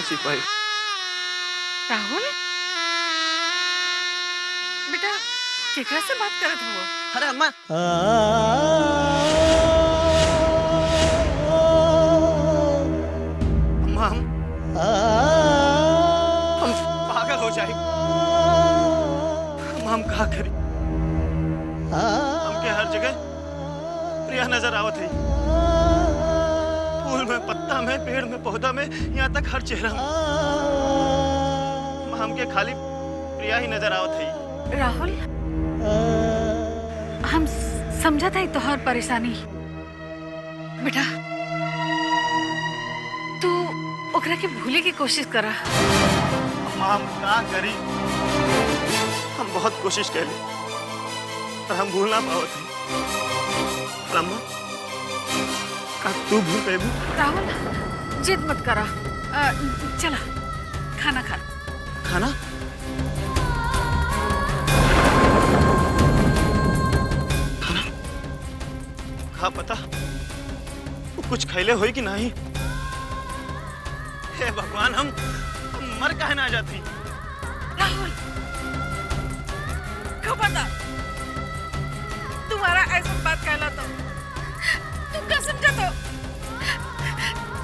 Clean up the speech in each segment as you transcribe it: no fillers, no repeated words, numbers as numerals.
सिपाही। राहुल बेटा केकरा से बात करत हो? अरे अम्मा, अम्मा हम पागल हो जाए। हम का करी? हमके हर जगह प्रिया नजर आवत है, फूल में, पत्ता में, पेड़ में, पौधा में, यहाँ तक हर चेहरा में हमके खाली प्रिया ही नजर आवत है। राहुल हम समझा था तोहर परेशानी बेटा, तू ओकरा के भूले की कोशिश करा। अम्मा हम का करी? हम बहुत कोशिश कैली पर हम भूल ना पावत है। अम्मा का तू भूल गए? राहुल जिद मत करा, चला खाना खा। खाना? खाना? हाँ पता वो कुछ खैले होई कि नहीं? हे भगवान हम मर काहे ना जाती? राहुल क्यों पता तुम्हारा ऐसा बात कहला तो तू क्या समझा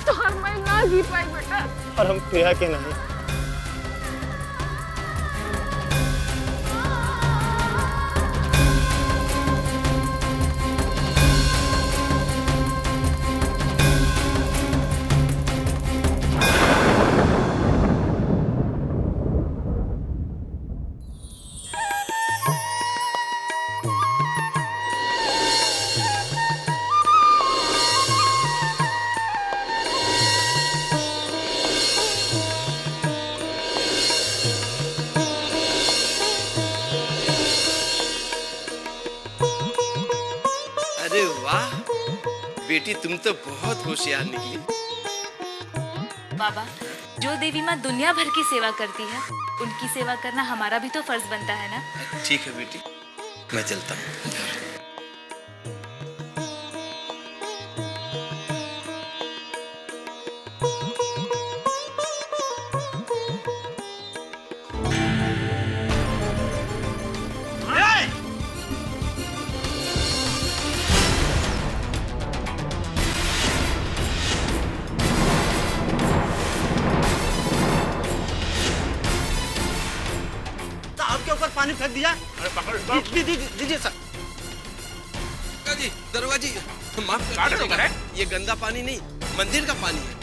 तो हर मैं ना जी पाई बेटा। और हम प्रिया के नहीं। अरे वाह बेटी, तुम तो बहुत होशियार निकली। बाबा, जो देवी माँ दुनिया भर की सेवा करती है उनकी सेवा करना हमारा भी तो फर्ज बनता है ना। ठीक है बेटी, मैं चलता हूँ। आपके ऊपर पानी फेंक दिया। अरे पकड़ दीजिए सर। जी दरोगा जी, माफ कीजिएगा, ये गंदा पानी नहीं, मंदिर का पानी है।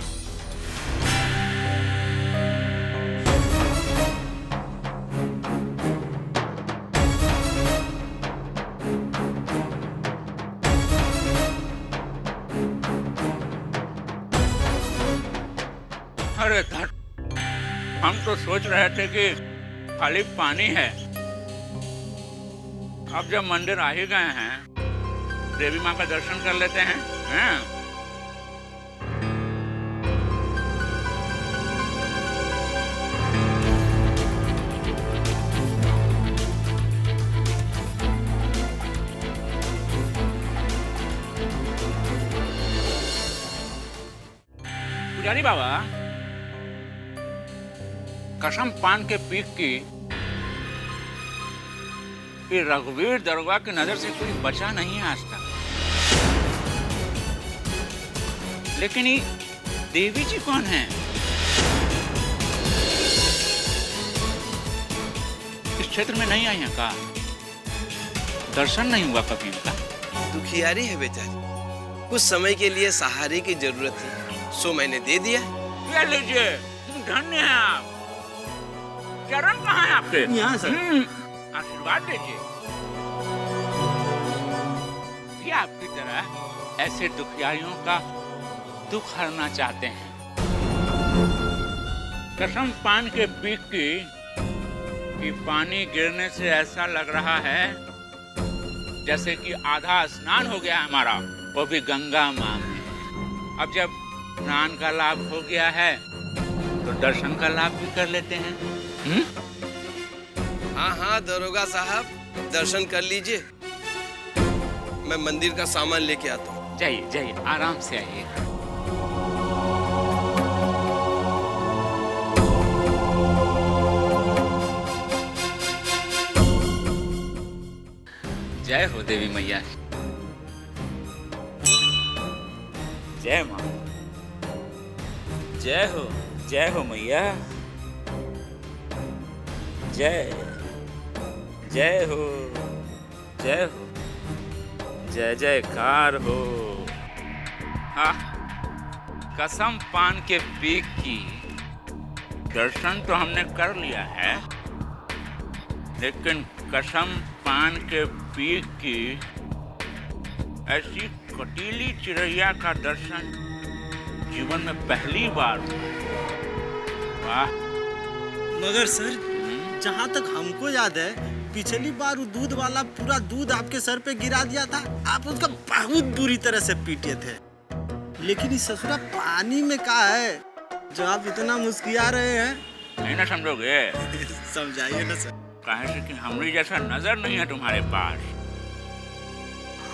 अरे धट, हम तो सोच रहे थे कि खाली पानी है। अब जब मंदिर आ ही गए हैं, देवी माँ का दर्शन कर लेते हैं, हैं? पुजारी बाबा, कसम पान के पीक की कि रघुवीर दरोगा की नजर से कोई बचा नहीं है आज तक। लेकिन ये देवी जी कौन है? इस क्षेत्र में नहीं आई हैं का? दर्शन नहीं हुआ कभी इनका? दुखियारी है बेचारी, कुछ समय के लिए सहारे की जरूरत थी, सो मैंने दे दिया। ये लीजिए, धन्य हैं आप। चरण कहाँ है आपके? यहाँ सर। आशीर्वाद दीजिए। ये आपकी तरह ऐसे दुखियारियों का दुख हरना चाहते हैं। कसम पान के पीक की कि पानी गिरने से ऐसा लग रहा है जैसे कि आधा स्नान हो गया हमारा, वो भी गंगा मां में। अब जब स्नान का लाभ हो गया है तो दर्शन का लाभ भी कर लेते हैं। हाँ हाँ दरोगा साहब, दर्शन कर लीजिए, मैं मंदिर का सामान लेके आता हूँ। जाइए जाइए, आराम से आइए। जय हो देवी मैया। जय माँ। जय हो मैया। जय जय हो जय हो जय जयकार हो। हाँ, कसम पान के पीक की दर्शन तो हमने कर लिया है, लेकिन कसम पान के पीक की ऐसी कटीली चिड़ैया का दर्शन जीवन में पहली बार हुआ। वाह। मगर सर, जहाँ तक हमको याद है, पिछली बार वो दूध वाला पूरा दूध आपके सर पे गिरा दिया था, आप उसका बहुत बुरी तरह से पीटे थे। लेकिन इस ससुरा पानी में क्या है जो आप इतना मुस्कुरा रहे हैं? नहीं ना समझोगे? समझाइए ना सर। कहे से कि हमारी जैसा नजर नहीं है तुम्हारे पास।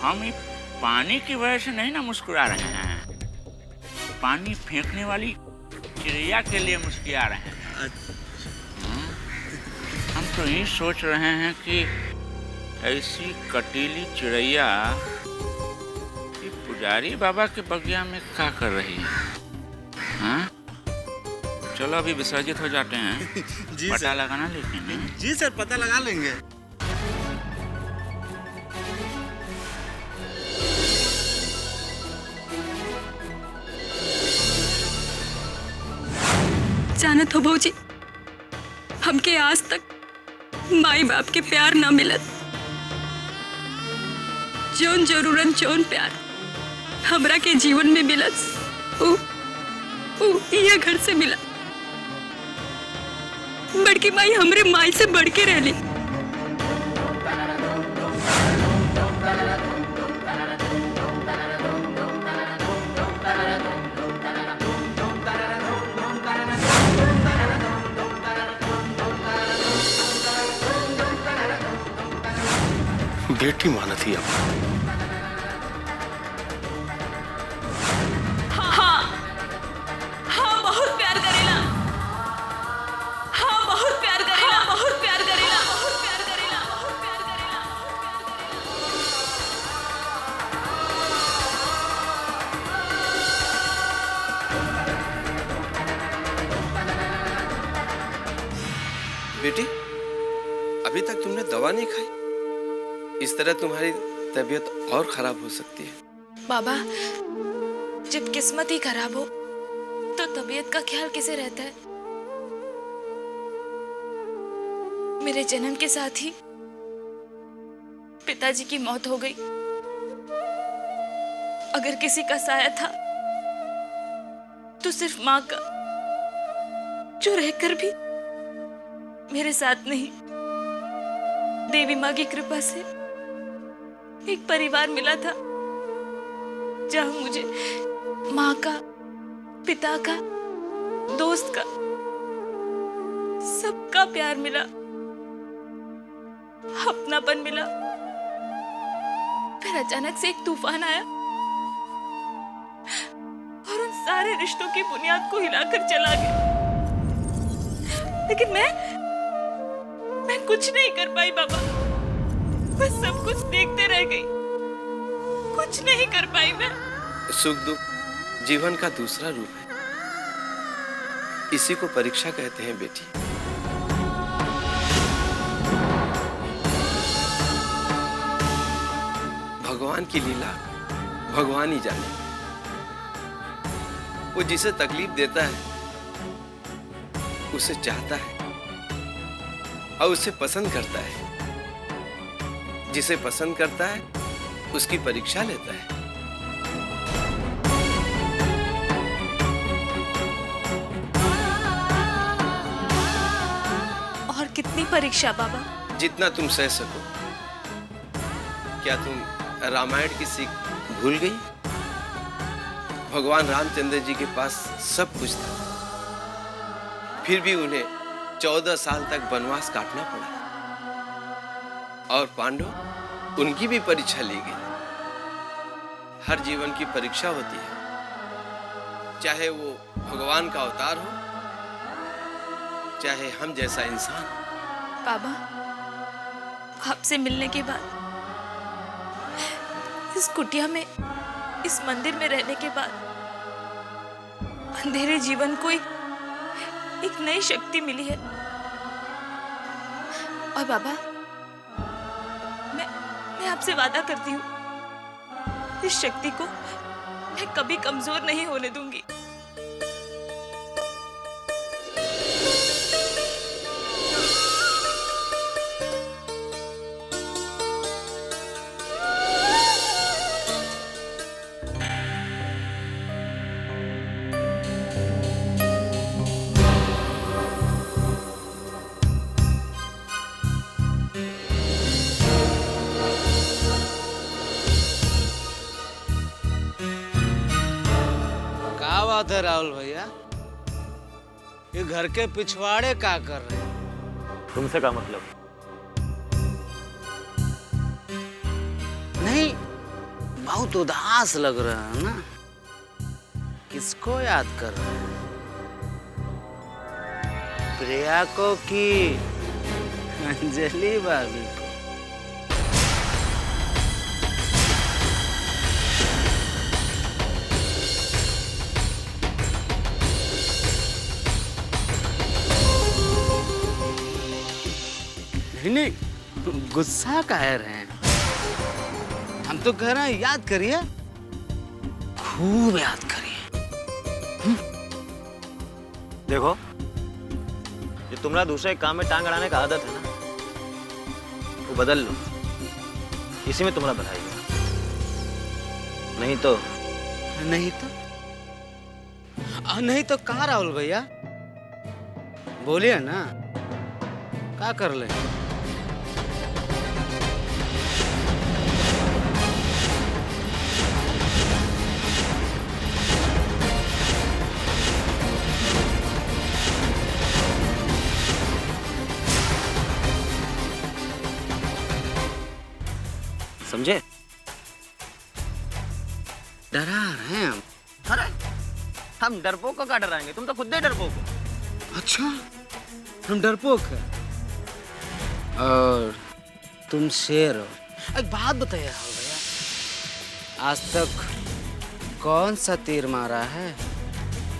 हम ही पानी की वजह से नहीं ना मुस्कुरा रहे हैं, पानी फेंकने वाली चिड़िया के लिए मुस्कुरा रहे हैं। हम तो ये सोच रहे हैं कि ऐसी कटीली चिड़ैया कि पुजारी बाबा के बगिया में क्या कर रही है। हाँ? चलो अभी विसर्जित हो जाते हैं। जी पता सर। लगाना लेकिन। जी सर, पता लगा लेंगे। जानत हो भौजी, हमके आज तक माई बाप के प्यार ना मिलत। जौन जरूरत जौन प्यार हमरा के जीवन में मिलत ऊ ये घर से मिला। बड़की माई हमरे माई से बढ़ के रहली। बेटी माना थी अब। हाँ बहुत प्यार करेला। हाँ बहुत प्यार करेला। बहुत प्यार करेला। बहुत प्यार करेला। बहुत प्यार करेला। बेटी, अभी तक तुमने दवा नहीं खाई? इस तरह तुम्हारी तबीयत और खराब हो सकती है। बाबा, जब किस्मत ही खराब हो तो तबीयत का ख्याल किसे रहता है? मेरे जन्म के साथ ही पिताजी की मौत हो गई। अगर किसी का साया था तो सिर्फ माँ का, जो रहकर भी मेरे साथ नहीं। देवी माँ की कृपा से एक परिवार मिला था जहां मुझे माँ का, पिता का, दोस्त का, सबका प्यार मिला, अपनापन मिला। फिर अचानक से एक तूफान आया और उन सारे रिश्तों की बुनियाद को हिलाकर चला गया। लेकिन मैं कुछ नहीं कर पाई बाबा। मैं सब कुछ देखते रह गई, कुछ नहीं कर पाई मैं। सुख दुख जीवन का दूसरा रूप है, इसी को परीक्षा कहते हैं बेटी। भगवान की लीला भगवान ही जाने। वो जिसे तकलीफ देता है उसे चाहता है और उसे पसंद करता है। जिसे पसंद करता है उसकी परीक्षा लेता है। और कितनी परीक्षा बाबा? जितना तुम सह सको। क्या तुम रामायण की सीख भूल गई? भगवान रामचंद्र जी के पास सब कुछ था, फिर भी उन्हें 14 साल तक वनवास काटना पड़ा। और पांडव, उनकी भी परीक्षा ली गई। हर जीवन की परीक्षा होती है, चाहे वो भगवान का अवतार हो, चाहे हम जैसा इंसान। बाबा, आपसे मिलने के बाद इस कुटिया में, इस मंदिर में रहने के बाद अंधेरे जीवन को एक नई शक्ति मिली है। और बाबा, मैं आपसे वादा करती हूँ, इस शक्ति को मैं कभी कमजोर नहीं होने दूंगी। बात है राहुल भैया, ये घर के पिछवाड़े क्या कर रहे हैं? तुमसे क्या मतलब? नहीं, बहुत उदास लग रहा है ना। किसको याद कर रहे हैं? प्रिया को कि अंजलि भाभी को? नहीं, गुस्सा काहे रहे हैं? हम तो कह रहे हैं याद करिए, खूब याद करिए। देखो, जो तुम्हारा दूसरे काम में टांग अड़ाने का आदत है ना, वो बदल लो। इसी में तुम्हारा भलाई है। नहीं तो नहीं तो कहाँ राहुल भैया, बोलिए ना, क्या कर ले? समझे? डरा रहे हैं हम। अरे हम डरपोक को क्या डराएंगे? तुम तो खुद ही डरपोक हो। अच्छा, हम डरपोक हैं और तुम शेर हो। एक बात बताइए राहुल भैया, आज तक कौन सा तीर मारा है?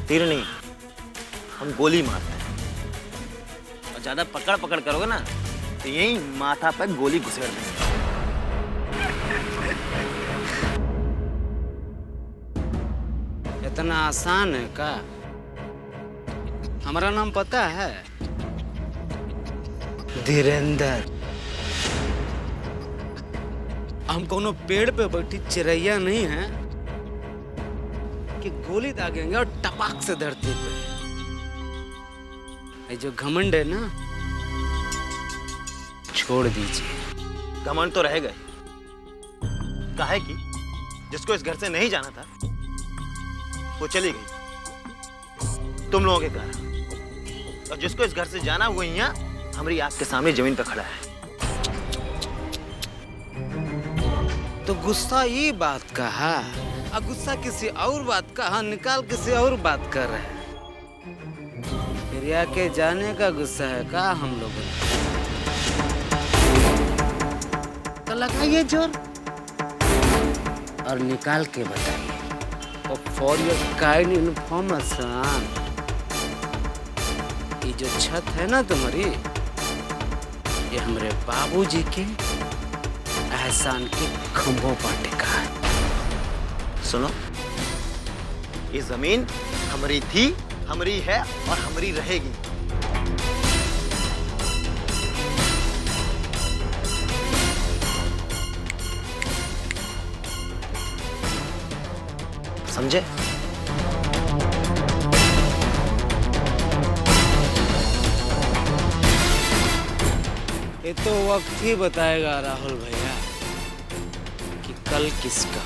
तीर नहीं, हम गोली मारते हैं। और ज्यादा पकड़ पकड़ करोगे ना तो यही माथा पे गोली घुसेड़ देंगे। इतना आसान है का? हमारा नाम पता है? धीरेंद्र। हम कोनो पेड़ पे बैठी चिड़ैया नहीं है कि गोली दागेंगे और टपाक से धरती पे। ये जो घमंड है ना, छोड़ दीजिए। घमंड तो रहेगा ही। काहे कि जिसको इस घर से नहीं जाना था वो चली गई तुम लोगों के कारण, और जिसको इस घर से जाना वो यहाँ हमारी आंख के सामने जमीन पर खड़ा है। तो गुस्सा ये बात का है, और गुस्सा किसी और बात का है, निकाल किसी और बात कर रहे हैं। प्रिया के जाने का गुस्सा है का हम लोगों ने? तो लगाइए जोर और निकाल के बताइए। फॉर योर काइंड इन्फॉर्मेशन, ये जो छत है ना तुम्हारी, ये हमारे बाबूजी के एहसान के खंभों पर टिका है। सुनो, ये जमीन हमारी थी, हमारी है और हमारी रहेगी। समझे? ये तो वक्त ही बताएगा राहुल भैया कि कल किसका